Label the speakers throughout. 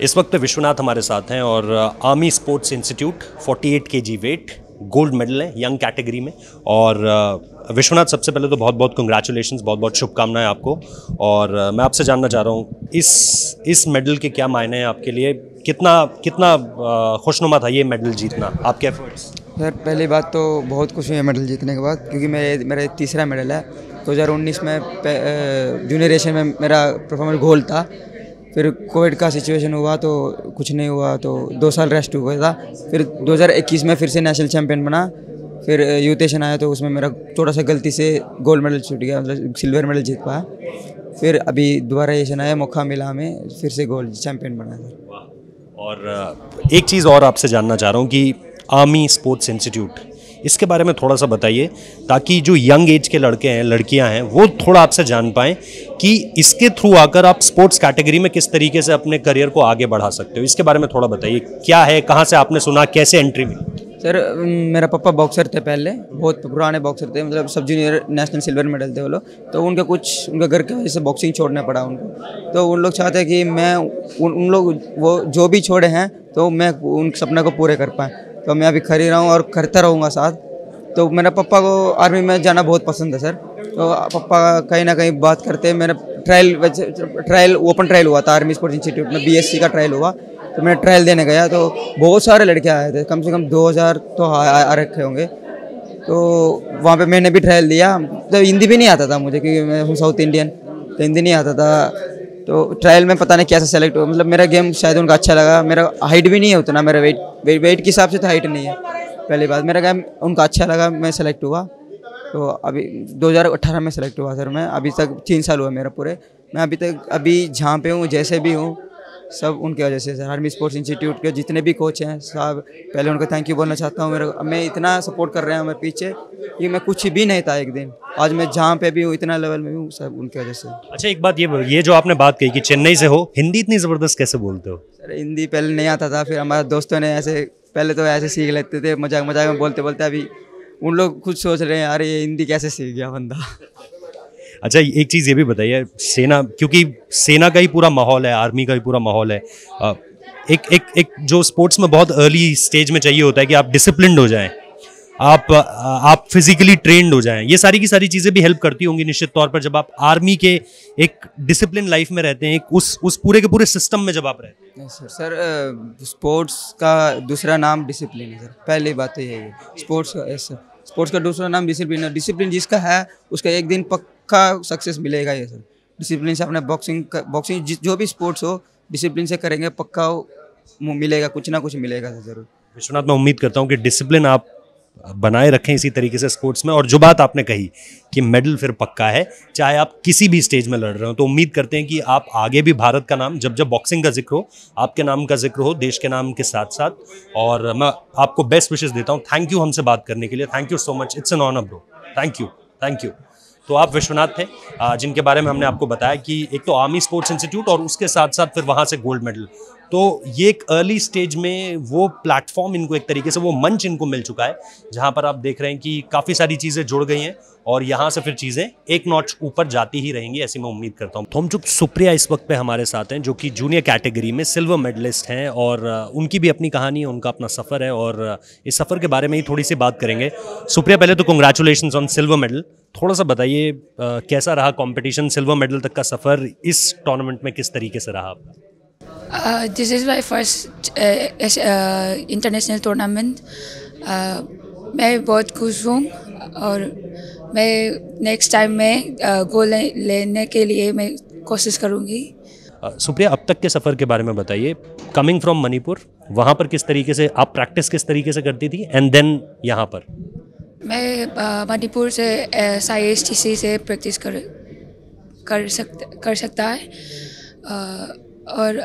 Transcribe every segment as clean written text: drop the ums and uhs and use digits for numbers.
Speaker 1: इस वक्त विश्वनाथ हमारे साथ हैं और army sports institute 48 KG wait gold medal है यंग कैटेगरी में। और विश्वनाथ, सबसे पहले तो बहुत बहुत कंग्रेचुलेशंस, बहुत बहुत शुभकामनाएं आपको। और मैं आपसे जानना चाह रहा हूँ इस मेडल के क्या मायने हैं आपके लिए, कितना कितना खुशनुमा था ये मेडल जीतना, आपके एफर्ट्स?
Speaker 2: सर, पहली बात तो बहुत खुश हुई है मेडल जीतने के बाद, क्योंकि मेरा तीसरा मेडल है। 2019 में जूनियर एशियन में मेरा परफॉर्मेंस गोल्ड था। फिर कोविड का सिचुएशन हुआ तो कुछ नहीं हुआ, तो 2 साल रेस्ट हुआ था। फिर 2021 में फिर से नेशनल चैम्पियन बना। फिर यूथ एशियन आया तो उसमें मेरा थोड़ा सा गलती से गोल्ड मेडल छूट गया, मतलब सिल्वर मेडल जीत पाया। फिर अभी दोबारा एशियन आया, मौका मिला हमें, फिर से गोल्ड चैम्पियन बना था।
Speaker 1: और एक चीज़ और आपसे जानना चाह रहा हूँ कि आर्मी स्पोर्ट्स इंस्टीट्यूट, इसके बारे में थोड़ा सा बताइए, ताकि जो यंग एज के लड़के हैं, लड़कियां हैं, वो थोड़ा आपसे जान पाएं कि इसके थ्रू आकर आप स्पोर्ट्स कैटेगरी में किस तरीके से अपने करियर को आगे बढ़ा सकते हो। इसके बारे में थोड़ा बताइए, क्या है, कहाँ से आपने सुना, कैसे एंट्री मिली?
Speaker 2: सर, मेरा पापा बॉक्सर थे, पहले बहुत पुराने बॉक्सर थे, मतलब सब जूनियर नेशनल सिल्वर मेडल थे वो लोग। तो उनके घर की वजह से बॉक्सिंग छोड़ना पड़ा उनको। तो उन लोग चाहते हैं कि मैं उन लोग वो जो भी छोड़े हैं तो मैं उन सपने को पूरे कर पाएँ। तो मैं अभी खड़ी रहा हूँ और करता रहूँगा साथ। तो मेरा पापा को आर्मी में जाना बहुत पसंद है सर। तो पापा कहीं ना कहीं बात करते हैं। मेरा ओपन ट्रायल हुआ था आर्मी स्पोर्ट्स इंस्टीट्यूट में, BSc का ट्रायल हुआ। तो मैं ट्रायल देने गया तो बहुत सारे लड़के आए थे, कम से कम 2000 तो आ रखे होंगे। तो वहाँ पे मैंने भी ट्रायल दिया। तो हिंदी भी नहीं आता था मुझे, क्योंकि मैं हूँ साउथ इंडियन, तो हिंदी नहीं आता था। तो ट्रायल में पता नहीं कैसे सेलेक्ट हुआ, मतलब मेरा गेम शायद उनको अच्छा लगा। मेरा हाइट भी नहीं है उतना, मेरा वेट के हिसाब से तो हाइट नहीं है। पहली बात, मेरा गेम उनको अच्छा लगा, मैं सेलेक्ट हुआ। तो अभी 2018 में सेलेक्ट हुआ सर मैं। अभी तक 3 साल हुआ मेरा पूरे। मैं अभी जहाँ पे हूँ, जैसे भी हूँ, सब उनकी वजह से सर। आर्मी स्पोर्ट्स इंस्टीट्यूट के जितने भी कोच हैं साहब, पहले उनको थैंक यू बोलना चाहता हूँ। मैं इतना सपोर्ट कर रहे हैं मेरे पीछे कि मैं कुछ भी नहीं था एक दिन, आज मैं जहाँ पे भी हूँ, इतना लेवल में हूँ, सब उनकी वजह से।
Speaker 1: अच्छा, एक बात ये जो आपने बात कही कि चेन्नई से हो, हिंदी इतनी ज़बरदस्त कैसे बोलते हो?
Speaker 2: सर, हिंदी पहले नहीं आता था, फिर हमारे दोस्तों ने ऐसे पहले तो ऐसे सीख लेते थे, मजाक मजाक में बोलते बोलते। अभी उन लोग खुद सोच रहे हैं, यार ये हिंदी कैसे सीख गया बंदा।
Speaker 1: अच्छा, एक चीज़ ये भी बताइए, सेना, क्योंकि सेना का ही पूरा माहौल है, आर्मी का ही पूरा माहौल है, एक जो स्पोर्ट्स में बहुत अर्ली स्टेज में चाहिए होता है कि आप डिसिप्लिन्ड हो जाएं, आप फिजिकली ट्रेंड हो जाएं। ये सारी की सारी चीज़ें भी हेल्प करती होंगी निश्चित तौर पर, जब आप आर्मी के एक डिसिप्लिन लाइफ में रहते हैं, एक उस पूरे के पूरे सिस्टम में जब आप रहते हैं।
Speaker 2: सर, स्पोर्ट्स का दूसरा नाम डिसिप्लिन है सर। पहली बात तो यही है, स्पोर्ट्स का दूसरा नाम डिसिप्लिन है। डिसिप्लिन जिसका है उसका एक दिन पक्का सक्सेस मिलेगा ही सर। डिसिप्लिन से अपने बॉक्सिंग जो भी स्पोर्ट्स हो, डिसिप्लिन से करेंगे पक्का मिलेगा, कुछ ना कुछ मिलेगा सर ज़रूर।
Speaker 1: विश्वनाथ, मैं उम्मीद करता हूँ कि डिसिप्लिन आप बनाए रखें इसी तरीके से स्पोर्ट्स में। और जो बात आपने कही कि मेडल फिर पक्का है, चाहे आप किसी भी स्टेज में लड़ रहे हो, तो उम्मीद करते हैं कि आप आगे भी भारत का नाम, जब जब बॉक्सिंग का जिक्र हो, आपके नाम का जिक्र हो, देश के नाम के साथ साथ। और मैं आपको बेस्ट विशेस देता हूँ। थैंक यू हमसे बात करने के लिए, thank you so much, it's an honour bro, thank you, thank you. तो आप विश्वनाथ थे, जिनके बारे में हमने आपको बताया कि एक तो आर्मी स्पोर्ट्स इंस्टीट्यूट और उसके साथ साथ फिर वहाँ से गोल्ड मेडल। तो ये एक अर्ली स्टेज में वो प्लेटफॉर्म इनको, एक तरीके से वो मंच इनको मिल चुका है, जहाँ पर आप देख रहे हैं कि काफ़ी सारी चीज़ें जुड़ गई हैं और यहाँ से फिर चीज़ें एक नॉच ऊपर जाती ही रहेंगी, ऐसी मैं उम्मीद करता हूँ। थोमचुक सुप्रिया इस वक्त पे हमारे साथ हैं, जो कि जूनियर कैटेगरी में सिल्वर मेडलिस्ट हैं, और उनकी भी अपनी कहानी है, उनका अपना सफ़र है, और इस सफ़र के बारे में ही थोड़ी सी बात करेंगे। सुप्रिया, पहले तो कंग्रेचुलेशंस ऑन सिल्वर मेडल। थोड़ा सा बताइए कैसा रहा कंपटीशन, सिल्वर मेडल तक का सफ़र इस टूर्नामेंट में किस तरीके से रहा आपका?
Speaker 3: This is my first international tournament. मैं बहुत खुश हूँ और मैं नेक्स्ट टाइम में गोल लेने के लिए मैं कोशिश करूँगी।
Speaker 1: सुप्रिया, अब तक के सफ़र के बारे में बताइए। कमिंग फ्रॉम मणिपुर, वहाँ पर किस तरीके से आप प्रैक्टिस किस तरीके से करती थी, एंड देन यहाँ पर?
Speaker 3: मैं मणिपुर से SISTC से प्रैक्टिस कर सकता है। और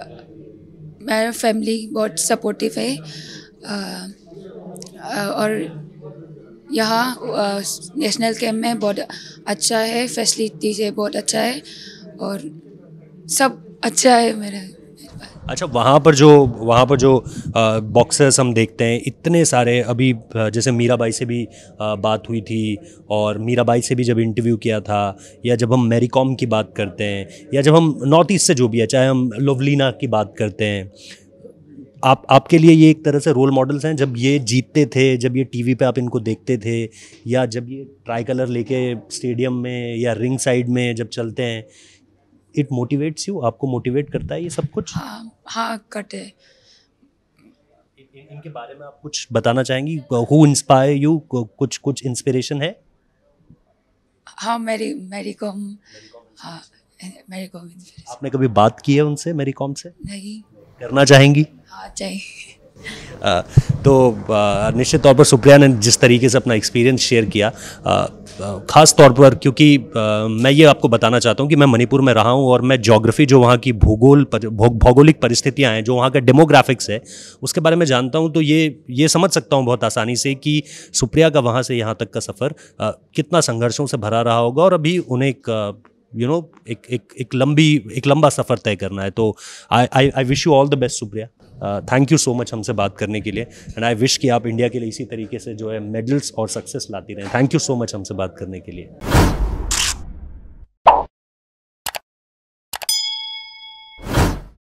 Speaker 3: मेरा फैमिली बहुत सपोर्टिव है। और यहाँ नेशनल कैंप में बहुत अच्छा है, फैसिलिटीज़ है बहुत अच्छा है, और सब अच्छा है मेरे पास।
Speaker 1: अच्छा, वहाँ पर जो बॉक्सर्स हम देखते हैं इतने सारे, अभी जैसे मीराबाई से भी बात हुई थी, और मीराबाई से भी जब इंटरव्यू किया था, या जब हम मैरी कॉम की बात करते हैं, या जब हम नॉर्थ ईस्ट से जो भी है, चाहे हम लोवलीना की बात करते हैं, आपके लिए ये एक तरह से रोल मॉडल्स हैं? जब ये जीतते थे, जब ये टीवी पे आप इनको देखते थे, या जब ये ट्राई कलर लेके स्टेडियम में या रिंग साइड में जब चलते हैं, इट मोटिवेट्स यू? आपको मोटिवेट करता है ये सब कुछ?
Speaker 3: हाँ करते हैं।
Speaker 1: इनके बारे में आप कुछ बताना चाहेंगी? Who inspire you? कुछ इंस्पिरेशन है?
Speaker 3: हाँ मेरी कॉम। हाँ मेरी कॉम।
Speaker 1: आपने कभी बात की है उनसे, मैरी कॉम से?
Speaker 3: नहीं।
Speaker 1: करना चाहेंगी?
Speaker 3: हाँ चाहिए।
Speaker 1: तो निश्चित तौर पर सुप्रिया ने जिस तरीके से अपना एक्सपीरियंस शेयर किया, ख़ास तौर पर क्योंकि मैं ये आपको बताना चाहता हूँ कि मैं मणिपुर में रहा हूँ, और मैं ज्योग्राफी, जो वहाँ की भौगोलिक परिस्थितियाँ हैं, जो वहाँ का डेमोग्राफिक्स है, उसके बारे में जानता हूँ। तो ये समझ सकता हूँ बहुत आसानी से कि सुप्रिया का वहाँ से यहाँ तक का सफ़र कितना संघर्षों से भरा रहा होगा, और अभी उन्हें एक लंबा सफ़र तय करना है। तो I wish you all the best Supriya. Thank you so much हमसे बात करने के लिए, एंड आई विश कि आप इंडिया के लिए इसी तरीके से जो है मेडल्स और सक्सेस लाती रहें। थैंक यू सो मच हमसे बात करने के लिए।